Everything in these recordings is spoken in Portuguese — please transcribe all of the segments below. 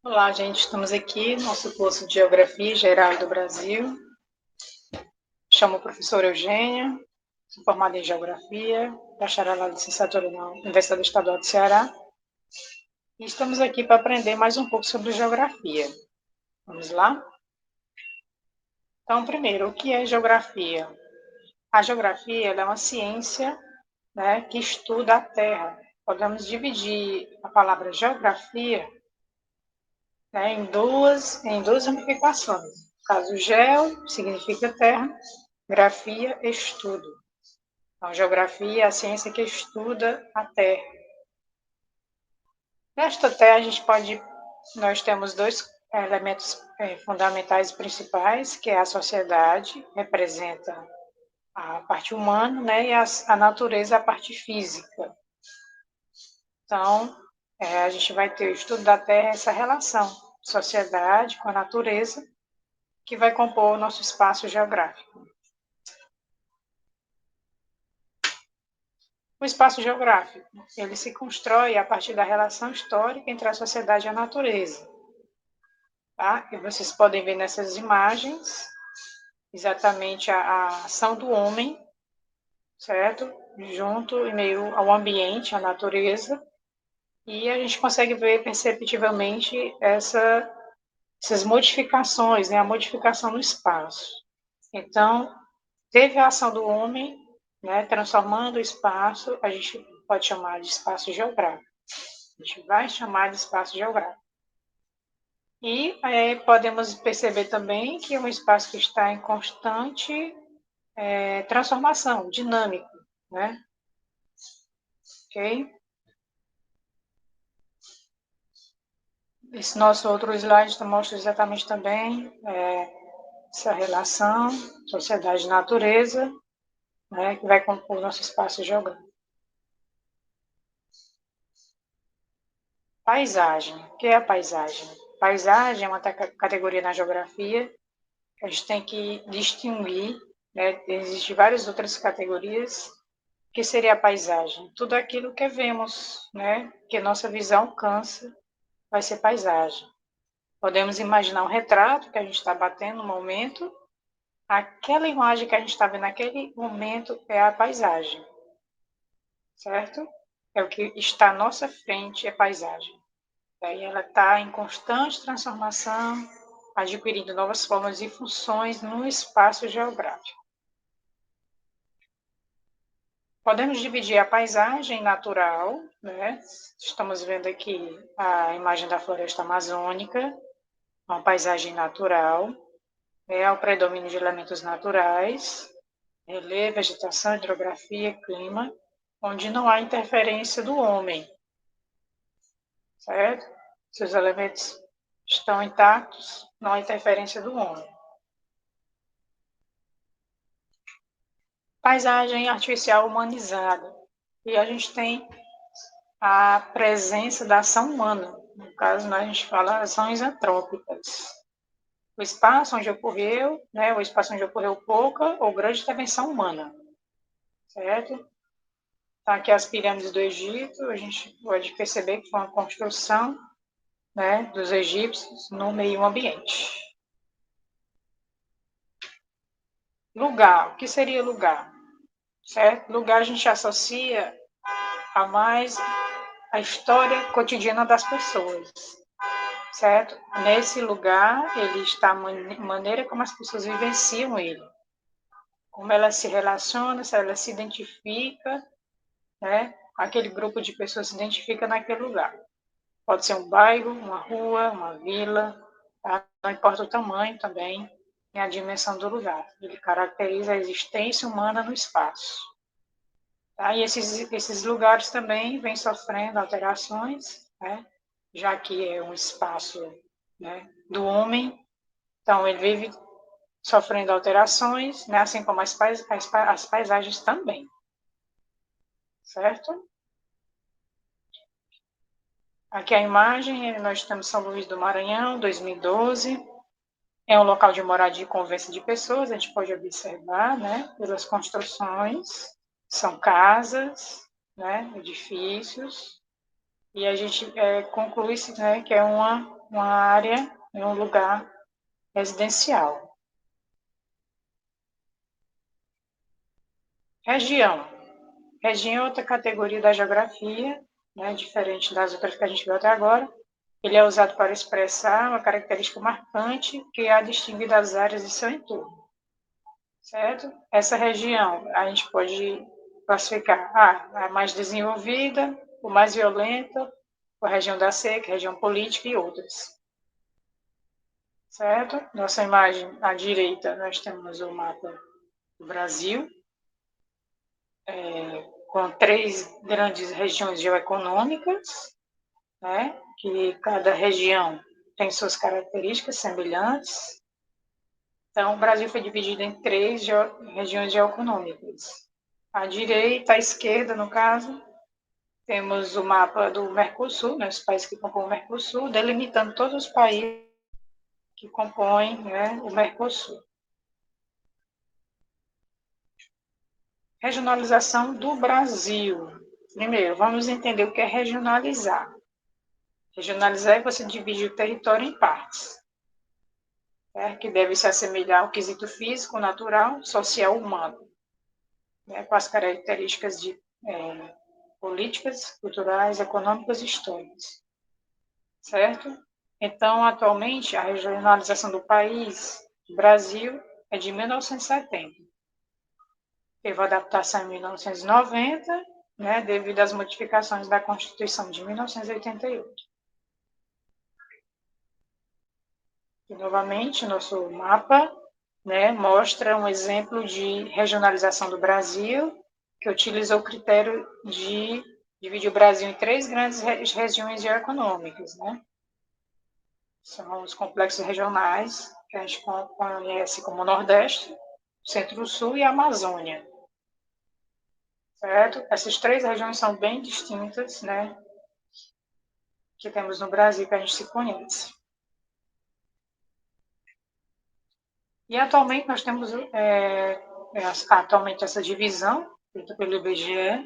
Olá, gente. Estamos aqui no nosso curso de Geografia Geral do Brasil. Chamo a professora Eugênia, sou formada em Geografia, bacharelada em Licenciatura na Universidade Estadual do Ceará. E estamos aqui para aprender mais um pouco sobre Geografia. Vamos lá? Então, primeiro, o que é Geografia? A Geografia é uma ciência, né, que estuda a Terra. Podemos dividir a palavra Geografia, né, em duas ramificações. No caso, geo significa terra, grafia, estudo. Então, geografia é a ciência que estuda a Terra. Nesta Terra, nós temos dois elementos fundamentais e principais, que é a sociedade, representa a parte humana, né, e a natureza, a parte física. Então, a gente vai ter o estudo da Terra, essa relação, sociedade com a natureza, que vai compor o nosso espaço geográfico. O espaço geográfico, ele se constrói a partir da relação histórica entre a sociedade e a natureza. Tá? E vocês podem ver nessas imagens exatamente a ação do homem, certo? Junto em meio ao ambiente, à natureza, e a gente consegue ver perceptivelmente essas modificações, né? A modificação no espaço. Então, teve a ação do homem, né? Transformando o espaço, a gente pode chamar de espaço geográfico. A gente vai chamar de espaço geográfico. E podemos perceber também que é um espaço que está em constante transformação, dinâmico, né? Ok? Esse nosso outro slide mostra exatamente também essa relação sociedade e natureza, né, que vai compor o nosso espaço geográfico. Paisagem. O que é a paisagem? Paisagem é uma categoria na geografia que a gente tem que distinguir, né? Existem várias outras categorias. O que seria a paisagem? Tudo aquilo que vemos, né? Que nossa visão alcança, vai ser paisagem. Podemos imaginar um retrato que a gente está batendo no momento, aquela imagem que a gente está vendo naquele momento é a paisagem, certo? É o que está à nossa frente, é paisagem. Daí ela está em constante transformação, adquirindo novas formas e funções no espaço geográfico. Podemos dividir a paisagem natural, né? Estamos vendo aqui a imagem da floresta amazônica, uma paisagem natural, o predomínio de elementos naturais, relevo, vegetação, hidrografia, clima, onde não há interferência do homem, certo? Se os elementos estão intactos, não há interferência do homem. Paisagem artificial humanizada. E a gente tem a presença da ação humana. No caso, a gente fala ações antrópicas. O espaço onde ocorreu, né, o espaço onde ocorreu pouca ou grande intervenção humana, certo? Tá aqui as pirâmides do Egito, a gente pode perceber que foi uma construção, né, dos egípcios no meio ambiente. Lugar, o que seria lugar? Certo? Lugar a gente associa a mais a história cotidiana das pessoas, certo? Nesse lugar, ele está a maneira como as pessoas vivenciam ele, como ela se relaciona, se ela se identifica, né? Aquele grupo de pessoas se identifica naquele lugar. Pode ser um bairro, uma rua, uma vila, tá? Não importa o tamanho também, e a dimensão do lugar. Ele caracteriza a existência humana no espaço. Tá? E esses lugares também vêm sofrendo alterações, né? Já que é um espaço, né, do homem, então ele vive sofrendo alterações, né, assim como as paisagens também, certo? Aqui a imagem, nós estamos em São Luís do Maranhão, 2012, é um local de moradia e convivência de pessoas, a gente pode observar, né, pelas construções, são casas, né, edifícios, e a gente conclui, né, que é uma uma área, em um lugar residencial. Região. Região é outra categoria da geografia, né, diferente das outras que a gente viu até agora. Ele é usado para expressar uma característica marcante que a distingue das áreas de seu entorno, certo? Essa região a gente pode classificar a mais desenvolvida, o mais violenta, a região da seca, a região política e outras, certo? Nossa imagem à direita nós temos o mapa do Brasil, com 3 grandes regiões geoeconômicas, né? Que cada região tem suas características semelhantes. Então, o Brasil foi dividido em 3 regiões geoeconômicas. À direita, à esquerda, no caso, temos o mapa do Mercosul, né, os países que compõem o Mercosul, delimitando todos os países que compõem, né, o Mercosul. Regionalização do Brasil. Primeiro, vamos entender o que é regionalizar. Regionalizar é você divide o território em partes, que deve se assemelhar ao quesito físico, natural, social, humano, né, com as características de políticas, culturais, econômicas e históricas, certo? Então, atualmente, a regionalização do país, do Brasil, é de 1970. Teve adaptação em 1990, né, devido às modificações da Constituição de 1988. E, novamente, nosso mapa, né, mostra um exemplo de regionalização do Brasil, que utilizou o critério de dividir o Brasil em 3 grandes regiões geoeconômicas, né? São os complexos regionais, que a gente conhece como Nordeste, Centro-Sul e Amazônia. Certo? Essas 3 regiões são bem distintas, né? Que temos no Brasil, que a gente se conhece. E atualmente nós temos atualmente essa divisão feita pelo IBGE,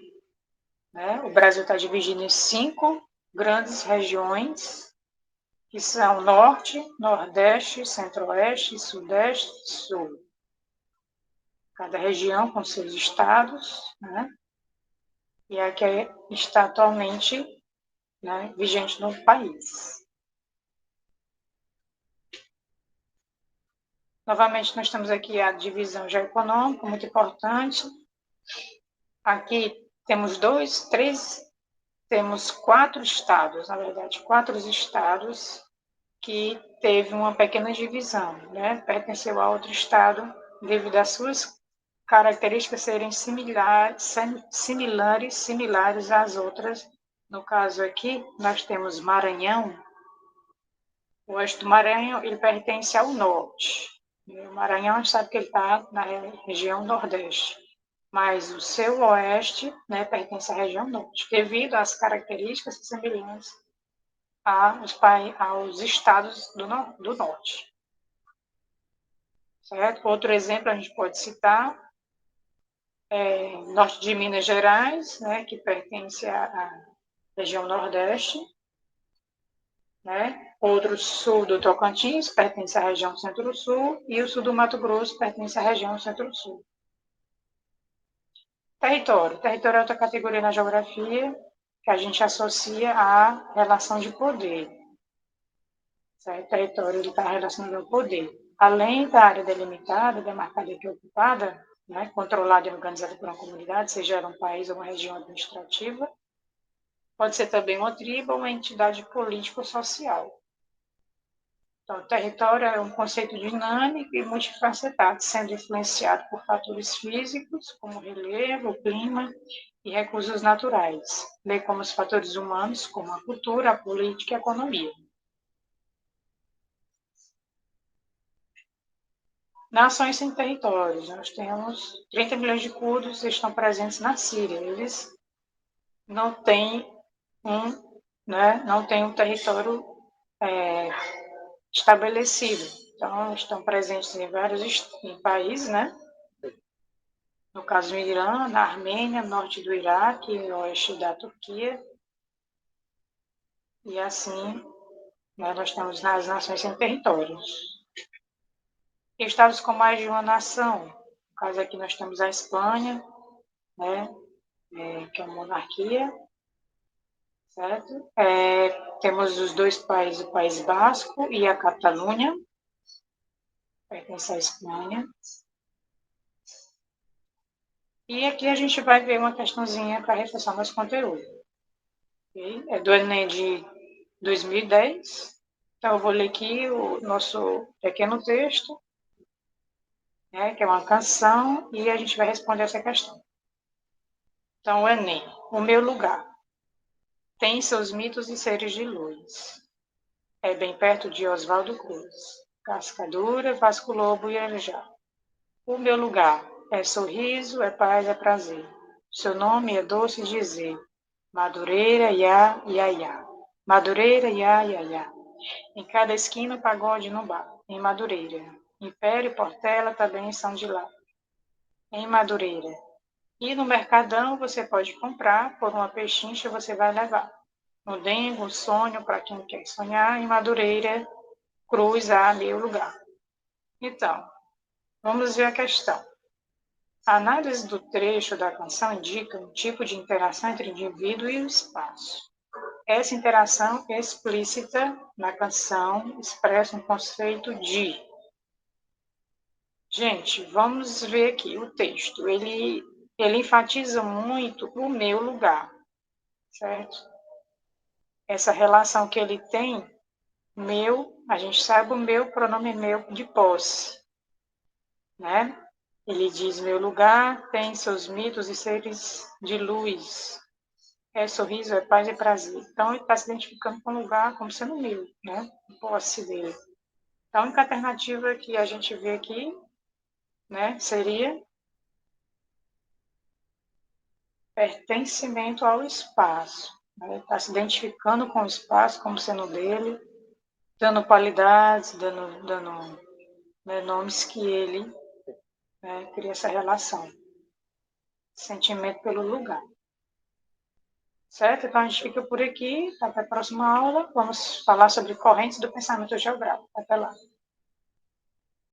né? O Brasil está dividido em 5 grandes regiões, que são Norte, Nordeste, Centro-Oeste, Sudeste e Sul. Cada região com seus estados, né? E a que está atualmente, né, vigente no país. Novamente, nós temos aqui a divisão geoeconômica, muito importante. Aqui temos temos 4 estados, na verdade, 4 estados que teve uma pequena divisão, né? Pertenceu a outro estado devido às suas características serem similares às outras. No caso aqui, nós temos Maranhão. O oeste do Maranhão, ele pertence ao norte. O Maranhão, a gente sabe que ele está na região nordeste, mas o seu oeste, né, pertence à região norte, devido às características semelhantes aos estados do norte. Certo? Outro exemplo a gente pode citar norte de Minas Gerais, né, que pertence à região nordeste, né? Outro sul do Tocantins pertence à região centro-sul e o sul do Mato Grosso pertence à região centro-sul. Território. Território é outra categoria na geografia que a gente associa à relação de poder. Certo? Território está relacionado ao poder. Além da área delimitada, demarcada e ocupada, né, controlada e organizada por uma comunidade, seja ela um país ou uma região administrativa, pode ser também uma tribo ou uma entidade político-social. Então, o território é um conceito dinâmico e multifacetado, sendo influenciado por fatores físicos, como relevo, clima e recursos naturais, bem como os fatores humanos, como a cultura, a política e a economia. Nações sem territórios. Nós temos 30 milhões de curdos que estão presentes na Síria. Eles não têm um território estabelecido. Então, estão presentes em vários países, né? No caso, no Irã, na Armênia, norte do Iraque, oeste da Turquia, e assim, né? Nós temos as nações sem territórios. Estados com mais de uma nação. No caso aqui nós temos a Espanha, né? Que é uma monarquia, certo? Temos os dois países, o País Basco e a Catalunha, pertence à Espanha. E aqui a gente vai ver uma questãozinha para reforçar nosso conteúdo. Okay? É do Enem de 2010. Então, eu vou ler aqui o nosso pequeno texto, né, que é uma canção, e a gente vai responder essa questão. Então, o Enem, o meu lugar, tem seus mitos e seres de luz. É bem perto de Oswaldo Cruz, Cascadura, Vasco Lobo e Arejá. O meu lugar é sorriso, é paz, é prazer. Seu nome é doce dizer. Madureira, ia, ia, ia. Madureira, ia, ia, ia. Em cada esquina, pagode no bar. Em Madureira. Império e Portela também são de lá. Em Madureira. E no Mercadão você pode comprar, por uma pechincha você vai levar. No Dengo, o sonho para quem quer sonhar. Em Madureira, Cruz, há meu lugar. Então, vamos ver a questão. A análise do trecho da canção indica um tipo de interação entre o indivíduo e o espaço. Essa interação explícita na canção expressa um conceito de... Gente, vamos ver aqui o texto. Ele enfatiza muito o meu lugar, certo? Essa relação que ele tem, meu, a gente sabe o meu pronome meu de posse, né? Ele diz: meu lugar tem seus mitos e seres de luz. É sorriso, é paz e prazer. Então, ele está se identificando com o lugar como sendo meu, né? Posse dele. Então, a única alternativa que a gente vê aqui, né, seria pertencimento ao espaço. Né? Está se identificando com o espaço como sendo dele, dando qualidades, dando né, nomes que ele, né, cria essa relação. Sentimento pelo lugar. Certo? Então, a gente fica por aqui. Até a próxima aula. Vamos falar sobre correntes do pensamento geográfico. Até lá.